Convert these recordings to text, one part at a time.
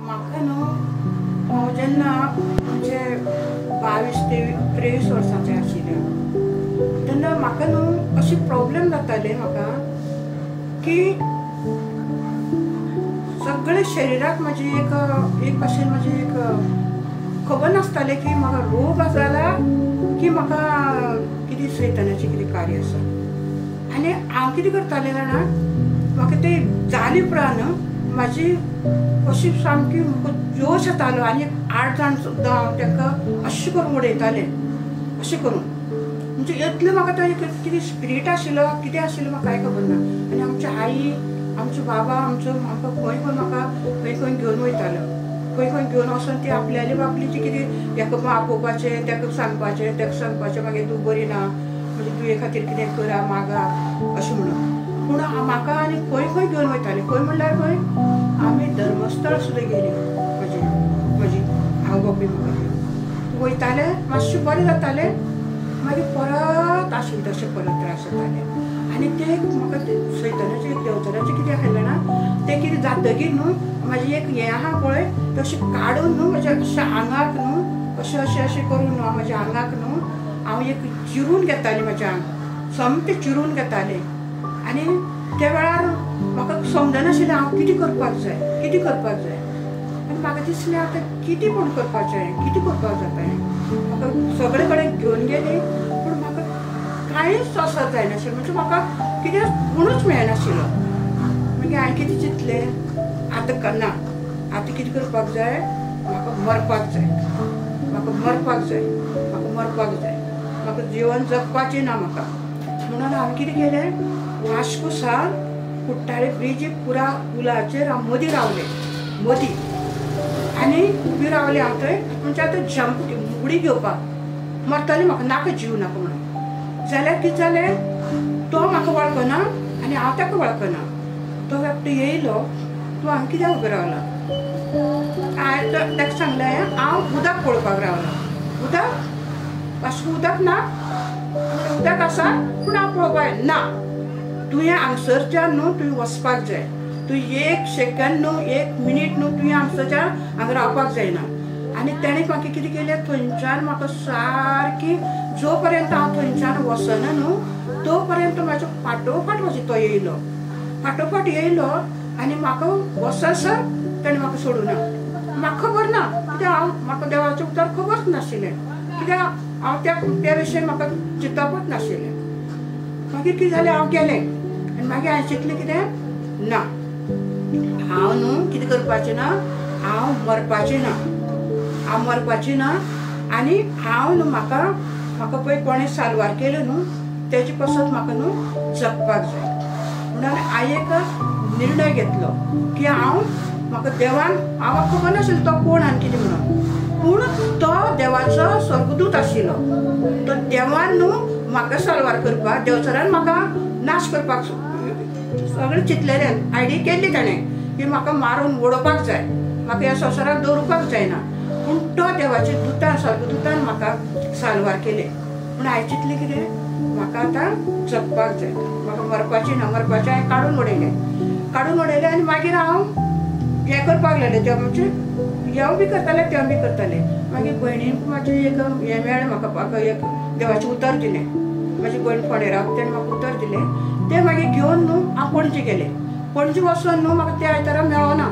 म्हाका न्हू हांव जेन्ना म्हणजे 22 ते 23 वर्सांचें आशिल्लें तेन्ना म्हाका न्हू अशे प्रॉब्लेम जाताले म्हाका की सगळे शरिराक म्हाजी एक भाशेन म्हाजी एक खबर नासतालें की म्हाका रोग जाला की म्हाका कितें सैतानाचें कितें कार्य आसा। आनी हांव कितें करतालें जाणा म्हाका तें जाले उपरांत म्हाजी अशी सामकी म्हाका जोश येतालो आनी 8 जाण सुद्दां हांव तांकां अशें करून उडयतालें अशें करून म्हणजे इतलें म्हाका तो कितें स्पिरीट आशिल्लो कितें आशिल्लो म्हाका कांय खबर ना। आनी आमची आई आमचो बाबा आमकां खंय म्हाका खंय घेवन वयतालो खंय घेवन वचून ती आपल्याली बापलीची कितें हेका आपोवपाचें ताका सांगपाचें मागीर तूं बरी ना म्हणजे तुजे खातीर कितें करा मागा अशें म्हणून। पूण म्हाका आनी खंय घेवन वयतालें खंय म्हणल्यार खंय आमी धर्मस्थळ सुद्दां गेली म्हजी आवय बापूय म्हाका वयताले मातशें बरें जातालें मागीर परत आशिल्ले तशें परत त्रास जाताले। आनी ते म्हाका सैतानाचें देवतराचें कितें आसलें ना तें कितें जातकीर न्हू म्हाजी एक हें आहा पळय तशें काडून न्हू म्हाज्या अशें आंगाक न्हू अशें करून न्हू म्हाज्या आंगाक न्हू हांव एक चिरून घेतालें म्हाजें आंग सामकें चिरून घेतालें। आनी त्या वेळार म्हाका समजनाशिल्लें हांव कितें करपाक जाय आनी म्हाका दिसलें आतां कितें पूण करपाचें कितें करपाक जाता म्हाका सगळे कडेन घेवन गेली पूण म्हाका कांयच असर जायनाशिल्लें म्हणजे म्हाका कितें गुणूच मेळनाशिल्लो। मागीर हांवें कितें चिंतलें आतां करना आतां कितें करपाक जाय म्हाका मरपाक जाय म्हाका जिवन जगपाचें ना म्हाका म्हणून हांवें कितें केलें वास्को सावन कुट्टाळे ब्रिज पुलाचेर हांव मदीं रावलें आनी उबी रावलें हांव थंय म्हणजे आतां जंप उडी घेवपाक मरतलें म्हाका नाका जीव नाका म्हणून जाल्यार कितें जालें तो म्हाका वळखना आनी हांव ताका वळखना तो एकटो येयलो तूं हांगा कित्याक उबें रावला हांवें ताका सांगलें हांव उदक पळोवपाक रावलां उदक वास्को उदक ना उदक आसा पूण हांव पळोवपाक ना तुवें हांगसरच्यान न्हू तुवें वचपाक जाय तूं 1 सेकंड न्हू 1 मिनीट न्हू तुवें हांगसरच्यान हांगा रावपाक जायना। आनी ताणें म्हाका कितें केलें थंयच्यान म्हाका सारकी जो पर्यंत हांव थंयच्यान वचना न्हू तो पर्यंत म्हाजो फाटोफाट तो येयलो आनी म्हाका वचसा ताणें म्हाका सोडूना म्हाका खबर ना कित्याक म्हाका देवाचें उतर खबरच नाशिल्लें कित्याक हांव त्या विशयी म्हाका चिंतपच नाशिल्लें। मागीर कितें जालें हांव गेलें आनी मागीर हांवें चिंतलें कितें ना हांव न्हू कितें करपाचें ना हांव मरपाचें ना आनी हांव न्हू म्हाका पळय कोणें सारवार केलो न्हू तेजे पासत म्हाका न्हू जगपाक जाय म्हणून हांवें एक निर्णय घेतलो की म्हाका देवान हांव खबर नाशिल्लो तो कोण आनी कितें म्हणून पूण तो देवाचो स्वर्गदूत आशिल्लो तो देवान न्हू म्हाका सारवार करपाक देवसरान म्हाका नाश करपाक सगळें चिंतलेलें आयडिया केल्ली ताणें की म्हाका मारून उडोवपाक जाय म्हाका ह्या संवसाराक दवरुपाक जायना पूण तो देवाच्या दुतान स्वर्गदुतान म्हाका सारवार केलें पूण हांवें चिंतलें कितें म्हाका आतां जगपाक जाय म्हाका मरपाचें हांवें काडून उडयलें आनी मागीर हांव हें करपाक लागलें तें म्हणजे हें बी करतालें मागीर भयणीक म्हाजें एक हें मेळ्ळें म्हाका एक देवाचें उतर दिलें म्हाजी भयण फोंडेराक ताणें म्हाका उतर दिलें तें मागीर घेवन न्हू हांव पणजे गेलें पणजे वचून न्हू म्हाका त्या आयतारा मेळोना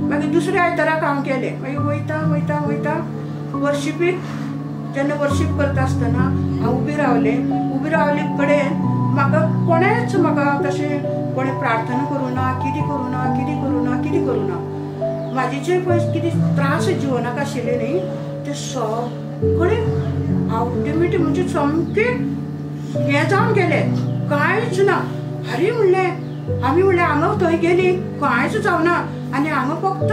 मागीर दुसऱ्या आयताराक हांव गेलें मागीर वयता वर्शिपीक जेन्ना वर्शीप करता आसतना हांव उबी रावले कडेन म्हाका कोणेच म्हाका तशें कोणें प्रार्थना करूना कितें करूना म्हाजे जे पळय कितें त्रास जिवनाक आशिल्ले न्ही ते सगळे ऑटोमॅटीक म्हणजे सामकें हें जावन गेले कांयच ना हरी म्हणलें हांगा थंय गेली कांयच जावना आनी हांगा फक्त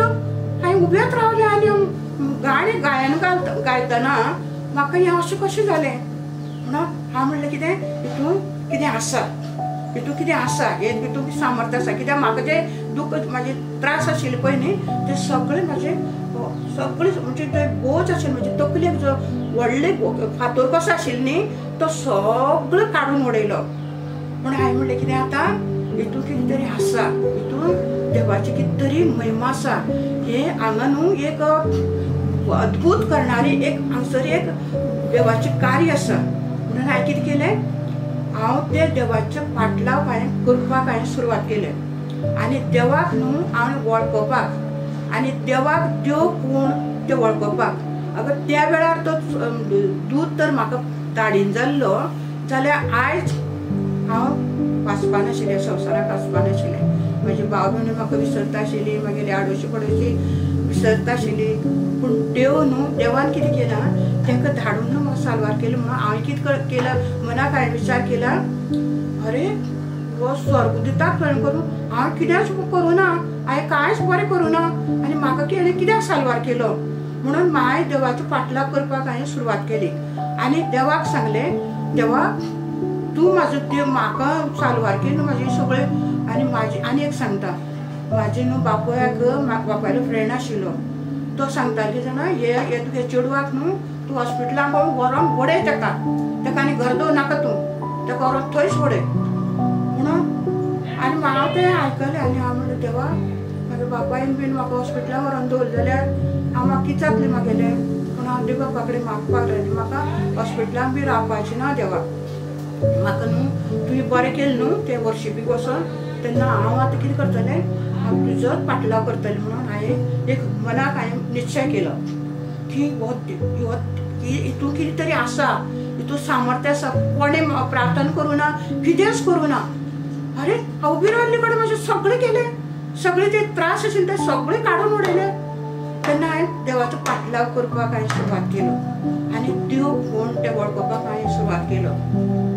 हांवें उबेच रावलें आनी गायन गायतना म्हाका हें अशें कशें जालें म्हणून हांव म्हणलें कितें हितून कितें आसा हितून सामर्थ्य आसा कित्याक म्हाका जें दूख म्हाजे त्रास आशिल्ले पळय न्ही ते सगळे म्हाजे सगळे म्हणजे ते बोज आशिल्ले म्हणजे तकलेक जो व्हडले फातर कसो आशिल्लो न्ही तो सगळो काडून उडयलो. पूण हांवें म्हणलें कितें आतां हितून कितें तरी आसा हितून देवाची किती तरी महिमा आसा हे हांगा न्हू एक अद्भुत करणारी एक हांगसर एक देवाचे कार्य आसा म्हणून हांवें कितें केलें हांव ते देवाचे फाटलाव हांवें करपाक हांवें सुरवात केलें आनी देवाक न्हू हांवें वळखोवपाक आनी देवाक देव कोण ते वळखोवपाक अगर त्या वेळार तो दूत तर म्हाका धाडीन जाल्लो जाल्यार आयज हांव वाचपा नाशिल्लें संवसाराक वाचपा नाशिल्लें म्हाजी भाव भयण म्हाका विसरता आशिल्ली मागीर आडोशी पडोशी विसरता आशिल्ली पूण देव न्हू देवान कितें केलां तांकां धाडून न्हू म्हाका साल्वार केलें म्हणून हांवें कितें केलां मनाक हांवें विचार केला अरे हो स्वर्गदूताक कळून करून हांव कित्याच करूना हांवें कांयच बरें करूना आनी म्हाका केणें कित्याक साल्वार केलो म्हणून हांवें देवाचो फाटलाव करपाक हांवें सुरवात केली आनी देवाक सांगलें देवा तूं म्हाजो देव म्हाका साल्वार केली न्हू म्हाजी सगळें आनी म्हाजी आनी एक सांगता म्हाजे न्हू बापोयाक बापायलो फ्रेंड आशिल्लो तो सांगता की जाणा हे तुगे चेडवाक न्हू तूं हॉस्पिटलाक व्हरोन उडय ताका आनी घर दवर नाका तूं ताका व्हरोन थंयच उडय म्हणून आनी हांव तें आयकलें आनी हांव म्हणलें देवा म्हाज्या बापायन बीन म्हाका हॉस्पिटलाक व्हरोन दवर जाल्यार हांव म्हाका कितें जातलें म्हागेलें पूण हांव देवा बापा कडेन मागपाक लागलें म्हाका हॉस्पिटलाक बी रावपाचें ना देवा म्हाका न्हू तुवें बरें केलें न्हू ते वर्शिपीक वचोन तेन्ना हांव आतां कितें करतलें हांव तुजोच फाटलाव करतलें म्हणून हांवें एक मनाक हांवें निश्चय केलो की हितून कितें तरी आसा हितून सामर्थ्य आसा कोणें प्रार्थना करूना कितेंच करूना अरे हांव उबी रावल्ले कडेन म्हाजें सगळें केलें सगळे ते त्रास आशिल्ले ते सगळे काडून उडयले तेन्ना हांवें देवाचो फाटलाव करपाक हांवें सुरवात केलो आनी देव कोण ते वळखोवपाक हांवें सुरवात केलो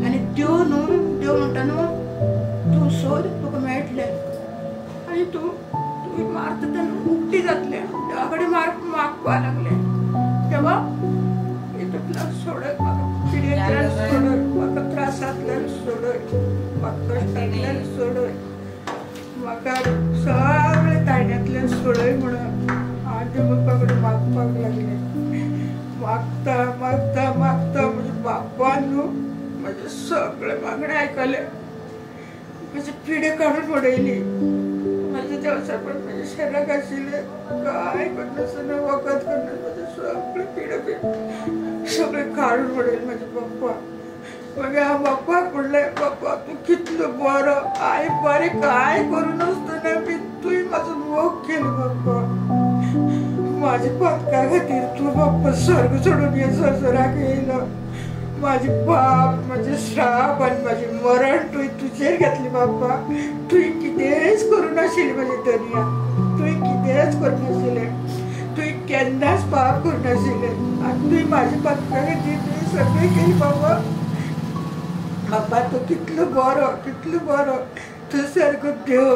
आनी देव न्हू देव म्हणटा न्हू तूं सोद तुका मेळटलें आनी तूं मारता तेन्ना उक्ती जातलें देवा कडेन मागपाक लागलें देवा हितूंतल्यान सोडय म्हाका पिड्यांतल्यान सोडय म्हाका त्रासांतल्यान सोडय म्हाका कश्टांतल्यान सोडय म्हाका सगळे तायण्यांतल्यान सोडय म्हणून हांव देवा बापा कडेन मागपाक लागलें मागता मागता मागता म्हज्या बापान न्हू म्हजे सगळे मागणे आयकले म्हजे पिडे काडून उडयली म्हजे देवसापण म्हज्या शरिराक आशिल्ले कांय करनासतना वखद करनासतना म्हजे सगळे पिडे बी सगळे काडून उडयले म्हजे बाप्पा मागीर हांव बाप्पाक म्हणलें बाप्पा तूं कितलो बरो हांवें बरें कांय करूं नासतना बी तुवें म्हाजो मोग केलो बाप्पा म्हाज्या पदका खातीर तूं बाप्पा स्वर्ग सोडून हे संवसाराक येयलो म्हाजे पाप म्हाजे श्राप आनी म्हाजें मरण तुवें तुजेर घेतलें बाप्पा तुवें कितेंच करूं नाशिल्लें म्हाजे धन्या तुवें कितेंच करूं नाशिल्लें तुवें केन्नाच पाप करूं नाशिल्लें आनी तुवें म्हाज्या पदका खातीर तुवें सगळें केलें बाबा बाबा तूं कितलो बरो तूं सारको देव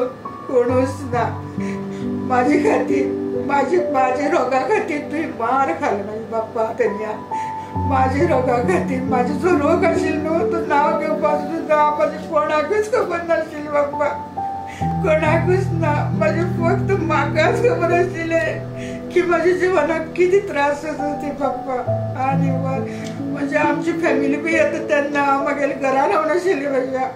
कोणूच ना म्हाजे खातीर म्हाजे रोगा खातीर तुवें मार खालो म्हाजे बाप्पा धन्या म्हाजे रोगा खातीर म्हाजो जो रोग आशिल्लो न्हू तो नांव घेवपाक सुद्दां म्हाजे कोणाकूच खबर नाशिल्ली बाप्पा कोणाकूच ना म्हाजे फक्त म्हाकाच खबर आशिल्लें की म्हाज्या जिवनाक कितें त्रास जाता ते बाप्पा आनी म्हणजे आमची फॅमिली बी येता तेन्ना हांव म्हागेल्या घरा रावनाशिल्ली म्हज्या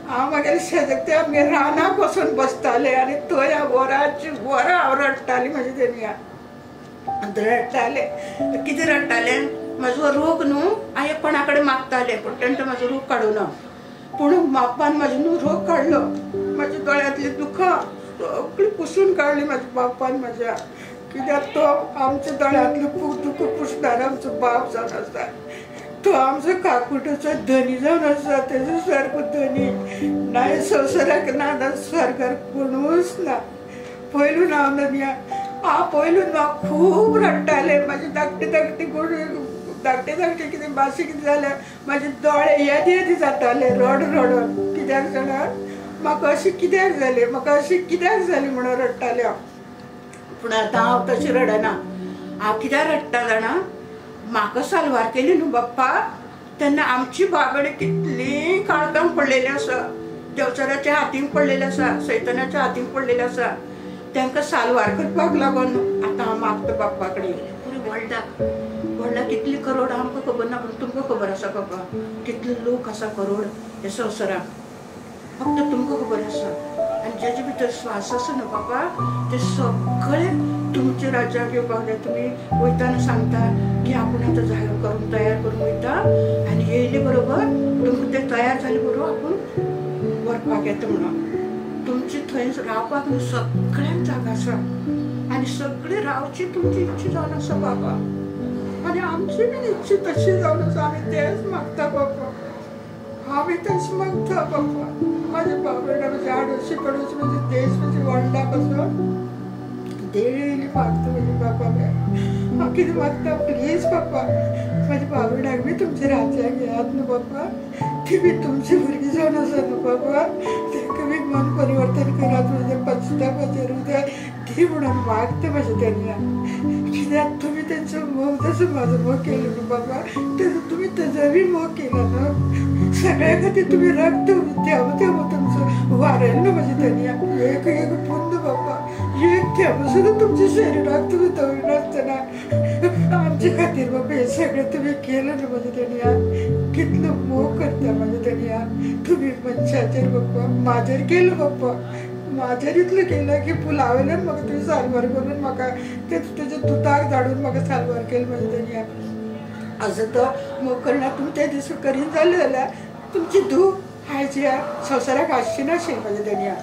हांव म्हागेल्या शेजारते आमगे रानाक वचून बसतालें आनी थंय हांव वरांची वरां हांव रडटाली म्हाजे धन्या रडटालें कितें रडटालें म्हाजो रोग न्हू हांवें कोणा कडेन मागतालें पूण तेणें म्हाजो रोग काडूना पूण बापान म्हाजो न्हू रोग काडलो म्हाज्या दोळ्यांतलीं दुखां सगळीं पुसून काडलीं म्हाज्या बापान म्हाज्या कित्याक तो आमच्या दोळ्यांतलो दुख पुसणारो आमचो बाप जावन आसा तो आमचो काकुटचो धनी जावन आसा तेजो सारको धनी ना संवसाराक ना ना स्वर्गार कोणूच ना पयलून हांव धन्या हांव पयलून हांव खूब रडटालें म्हाजे धाकटे कितें भाशे कितें जाल्यार म्हाजे दोळे येदी जाताले रडून कित्याक जाणां म्हाका अशें कित्याक जालें म्हणून रडटालें हांव पूण आतां हांव तशें रडना हांव कित्याक रडटा जाणा म्हाका साल्वार केली न्हू बाप्पा तेन्ना आमची बाबडे कितलीं काळखां पडलेलीं आसा देवचाराच्या हातीन पडलेलीं आसा सैतानाच्या हातीन पडलेलीं आसा तांकां साल्वार करपाक लागून आतां हांव मागता बाप्पा कडेन व्हडला कितली करोड आमकां खबर ना पूण तुमकां खबर आसा बाबा कितले लोक आसा करोड हे संवसाराक फक्त तुमकां खबर आसा आनी जेचे भितर स्वास आसा न्हू बाबा ते सगळे तुमचे राज्याक येवपाक जाय. तुमी वयताना सांगता की आपूण आतां जायो करून तयार करून वयता आनी येयले बरोबर तुमकां ते तयार जाले बरोबर आपूण व्हरपाक येता म्हणून. तुमची थंय रावपाक न्हू सगळ्यांक जागा आसा आनी सगळे रावची तुमची इच्छा जावन आसा बाबा आनी आमची बीन इच्छा तशी जावन आसा. आमी तेच मागता बाबा. आमी तेच मागता बाबा. माझ्या बाबा म्हणजे आडोशी पडोशी म्हणजे देश म्हणजे व्हडला पासून देळी मागता म्हणजे बाबा हांव कितें मागता प्लीज बाबा माझ्या बाबड्याक बी तुमच्या राज्याक घेयात न्हू बाबा. ती बी तुमची भुरगीं जावन आसा न्हू बाबा. तांकां बी मन परिवर्तन करात म्हणजे पश्चातापाचेर उदय ती म्हणून मागता म्हाज्या तेन्ना. कित्याक तुमी तेंचो मोग जसो म्हाजो मोग केलो न्हू बाबा तसो तुमी तेजो बी मोग केलो न्हू. सगळ्या खातीर तुमी रक्त थेंब थेंब तुमचो वारयलो न्हू म्हाज्या तेन्ना. एक एक पुण्य बाबा एक थेंब सुद्दां तुमच्या शरिराक तुमी दवरनासतना आमचे खातीर बाबा हें सगळें तुमी केलें न्हू म्हाज्या तेन्ना. कितलो मोग करता म्हाज्या तेन्ना तुमी मनशाचेर बाबा. म्हाजेर केलो बाबा. म्हाजेर इतलें केलें की पुलावयल्यान म्हाका तुवें सारवार करून म्हाका तेजे दुताक धाडून म्हाका सारवार केलें म्हाज्या तेन्ना. असो तो मोग करणार तुमी ते दीस करीन जालें जाल्यार तुमची धूव आयज ह्या संवसाराक आसची नाशिल्ली म्हाज्या तेन्ना.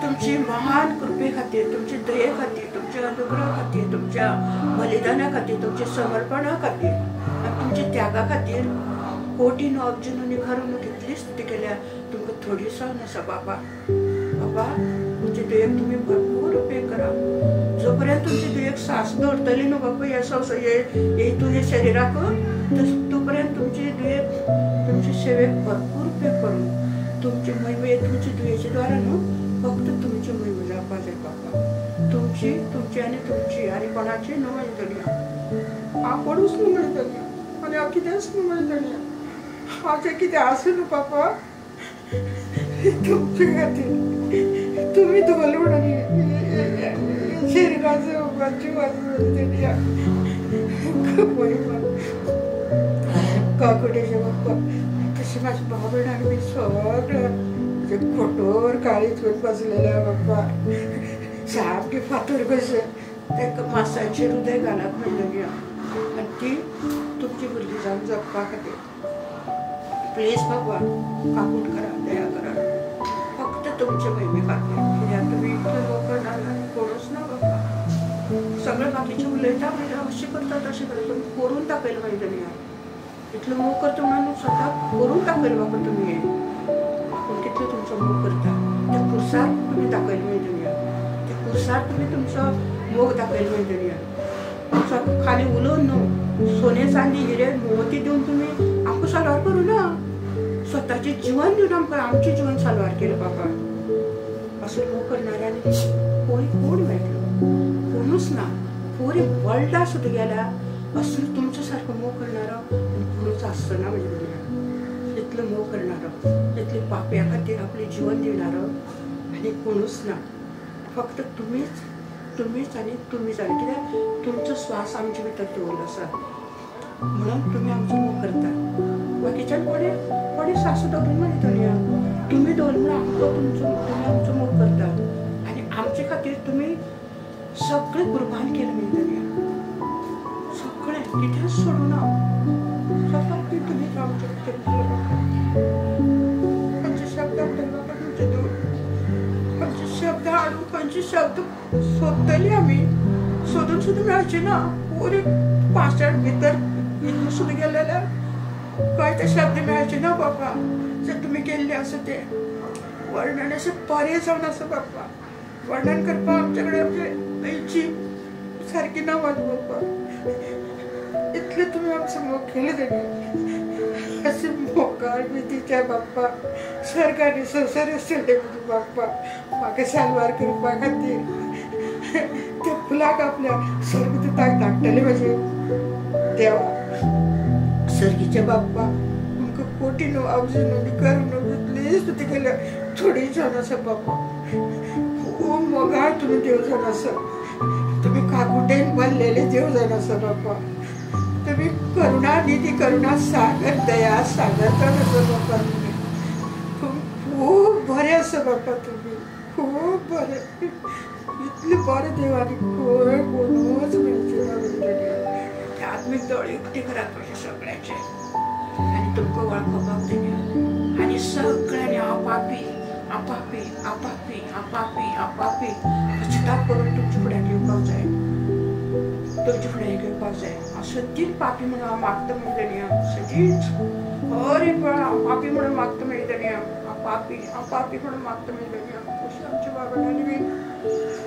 तुमची महान कृपे खातीर तुमचे दये खातीर तुमच्या अनुग्रह खातीर तुमच्या बलिदाना खातीर तुमच्या समर्पणा खातीर आनी तुमच्या त्यागा खातीर कोटीन अब्जून घरून कितली स्तुती केल्या तुमकां थोडी जावन आसा बाबा. बाबा तुमचे दुयेक तुमी भरपूर उपेग करा. जोपर्यंत तुमची दुयेक सास दवरतली न्हू बाबा ह्या हितून ह्या शरिराक तोपर्यंत तुमची दुयेक तुमचे सेवेक भरपूर उपेग करून तुमची महिमे तुमची दुयेच्या द्वारा न्हू फक्त तुमची महिमा जावपाक जाय बाबा. तुमची आनी तुमची आनी कोणाची न्हू म्हाज्या तेन्ना. हांव कोणूच न्हू म्हाज्या तेन्ना आनी हांव कितेंच न्हू म्हाज्या तेन्ना. हांव जें कितें आसा न्हू बाबा तुमचे खातीर तुमी दवरले म्हणून शरिराचो जिवाचो तेन्ना महिमा काकुडेचे बाबा. तशें म्हाज्या बाबड्याक बी सगळें खोटोर काळीच घेवन बसलेले बाबा सामके फातर कशे तांकां मासाचेर उदक घालप म्हणटली आनी ती तुमची भुरगीं जावन जगपा खातीर प्लीज बाबा काकूट करा दया करा फक्त तुमचे महिमे खातीर. कित्याक तुमी इतलो लोक करना कोणूच ना बाबा. सगळे बाकीचे उलयता म्हणजे अशें करता तशें करता तुमी करून दाखयलें म्हाज्या तेन्ना. इतलो मोग करता म्हणून स्वता करून दाखयलें बाबा तुमी हें. पूण कितलो तुमचो मोग करता त्या खुर्सार तुमी दाखयलें म्हाज्या तेन्ना. त्या खुर्सार तुमी तुमचो मोग दाखयलें म्हाज्या तेन्ना. तुमचो खाली उलोवन न्हू सोने चांदी हिरे मोती दिवन तुमी आमकां सालवार करूं ना. स्वताचें जिवन दिवन आमकां आमचें जिवन सालवार केलें बाबा. असो मोग करणाऱ्यांनी कोण कोण मेळटलो कोणूच ना. पुरे वर्ल्डा सुद्दां गेल्या असलो तुमचो सारको मोग करणारो कोणूच आसना म्हाज्या तेन्ना. इतलो मोग करणारो इतली पाप्या खातीर आपलें जिवन दिवणारो आनी कोणूच ना. फक्त तुमीच आनी तुमीच आनी कित्याक तुमचो स्वास आमचे भितर दवरलो आसा म्हणून तुमी आमचो मोग करता. बाकीच्यान कोणे सासू दवरून म्हाज्या तेन्ना तुमी दवरले म्हणून तुमी आमचो मोग करता आनी आमचे खातीर तुमी सगळें कुर्बान केलें म्हाज्या तेन्ना. सगळें कितेंच सोडूं ना. सगळें तुमीच आमचे भितर खंयचे शब्द हाडटले बाबा तुमचे दूर खंयचे शब्द हाडून खंयचे शब्द सोदतली आमी सोदून सुद्दां मेळचे ना. पुरे पाशाड भितर हितून सुद्दां गेले जाल्यार खंयचे शब्द मेळचे ना बाबा. जे तुमी केल्ले आसा ते वर्णन अशें बरें जावन आसा बाबा. वर्णन करपाक आमचे कडेन आमचे जीब सारकी ना म्हाजो बाबा. इतलें तुमी आमचो मोग केलें तेणी. अशें मोगाळ बी दिच्या बाप्पा. स्वर्गानी संवसार आसतले बाप्पा म्हाका सालवार करपा खातीर त्या फुलाक आपल्या स्वर्गदूताक धाडटले म्हाजे देवा. सर्गीचे बाप्पा आमकां कोटीन अब्जून करून इतली स्तुती केल्या थोडी जावन आसा बाप्पा. खूब मोगाळ तुमी देव जावन आसा. तुमी काकुटेन बांदलेले देव जावन आसा बाप्पा. तुमी करुणा निधी करुणा सागर दया सागर जावन आसा बाप्पा. तुमी खूब बरे आसा बाबा तुम्ही, खूप बरे. इतले बरे देवानी खंय कोणूच मेळचे ना ते आत्मीक दोळे उक्ते करात म्हणजे सगळ्याचे. आणि तुमकां वळखपाक तेणी आनी सगळ्यांनी आपापी आपापी आपापी आपापी आपापी पश्चाताप करून तुमचे फुड्यान येवपाक जाय, तुमचे फुड्यान घेवपाक जाय. सदींच पापी म्हणून हांव मागता मेळटली, सदींच हर एक वेळा पापी म्हणून मागता मेळटली, पापी पापी म्हणून मागता मेळटली. अशें आमच्या बाबांनी बी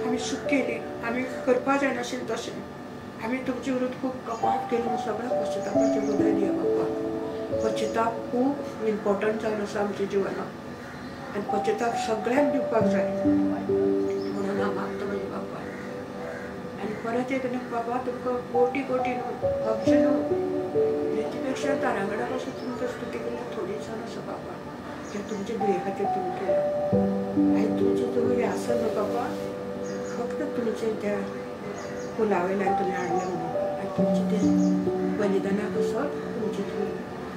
आमी सुख केली, आमी करपा जाय नाशिल्लें तशें. आमी तुमचे विरुद्ध खूब कपाट केलें, सगळ्या पश्चातापाचें हृदय दिया बाबा. पश्चाताप खूब इम्पॉर्टंट जावन आसा आमच्या जिवनांत, आनी पश्चाताप सगळ्यांक दिवपाक जाय म्हणून हांव मागता म्हजे बाबा. आनी परत एक बाबा तुमकां कोटी कोटी न्हू, अब्ज न्हू, हेचे पेक्षा तारागडा पासून तुमकां स्तुती केल्या थोडी जाण आसा बाबा, जे तुमचे दुये खातीर तुमी केला. आनी तुमचे तुमी आसा न्हू बाबा, फक्त तुमचे त्या फुला वयल्यान तुमी हाडले म्हणून, आनी तुमचे ते बलिदाना कसो तुमचे तुमी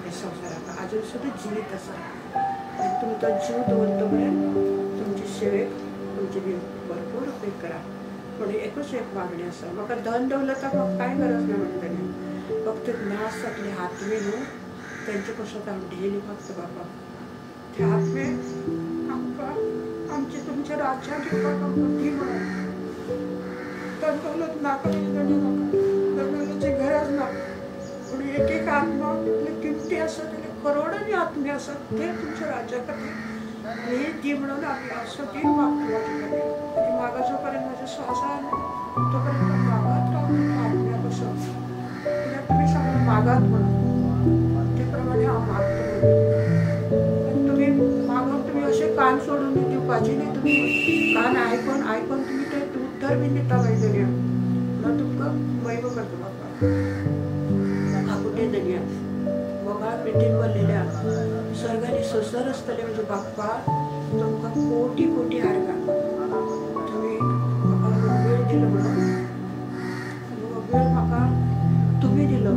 हे संवसाराक आजून सुद्दां जिवीत आसा. आनी तुमी तो जीव दवरता पर्यंत तुमचे सेवेक तुमचे देव भरपूर उपेग करा. पूण एकूच एक मागणी आसा, म्हाका धन दौलताक म्हाका कांय गरज ना म्हणटलें, फक्त नाश जातले आत्मे न्हू तेंचे कसो हांव डेली मागता बाबा. ते आत्मे आमकां आमचे तुमच्या राज्याक येवपाक आमकां दी म्हणून. धन दौलत नाका म्हणटलें म्हाका, धन दौलताची गरज ना, पूण एक एक आत्मा इतले किमती आसा, तेले करोडांनी आत्मे आसात, ते तुमच्या राज्या खातीर हे दी म्हणून आमी असो दिन मागता म्हाजे कडेन. आनी मागाचो पर्यंत म्हाजो स्वास आसा न्हू तो पर्यंत मागात रावता आत्म्या कसो, कित्याक तुमी सांगलें मागात म्हणून, ते प्रमाणे हांव मागता म्हणून. आनी तुमी मागून तुमी अशें कान सोडून दिवपाची न्ही, तुमी कान आयकून आयकून तुमी ते उत्तर बीन दिता मेळटलें म्हणून तुमकां महिमा करता बाबा. काकुटे दर्या वगाळ पेटीन भरलेल्या स्वर्गानी ससर आसतले म्हणजे बाप्पा, तुमकां कोटी कोटी आर्गां. तुमी म्हाका वेळ दिलो म्हणून, हो वेळ म्हाका तुमी दिलो.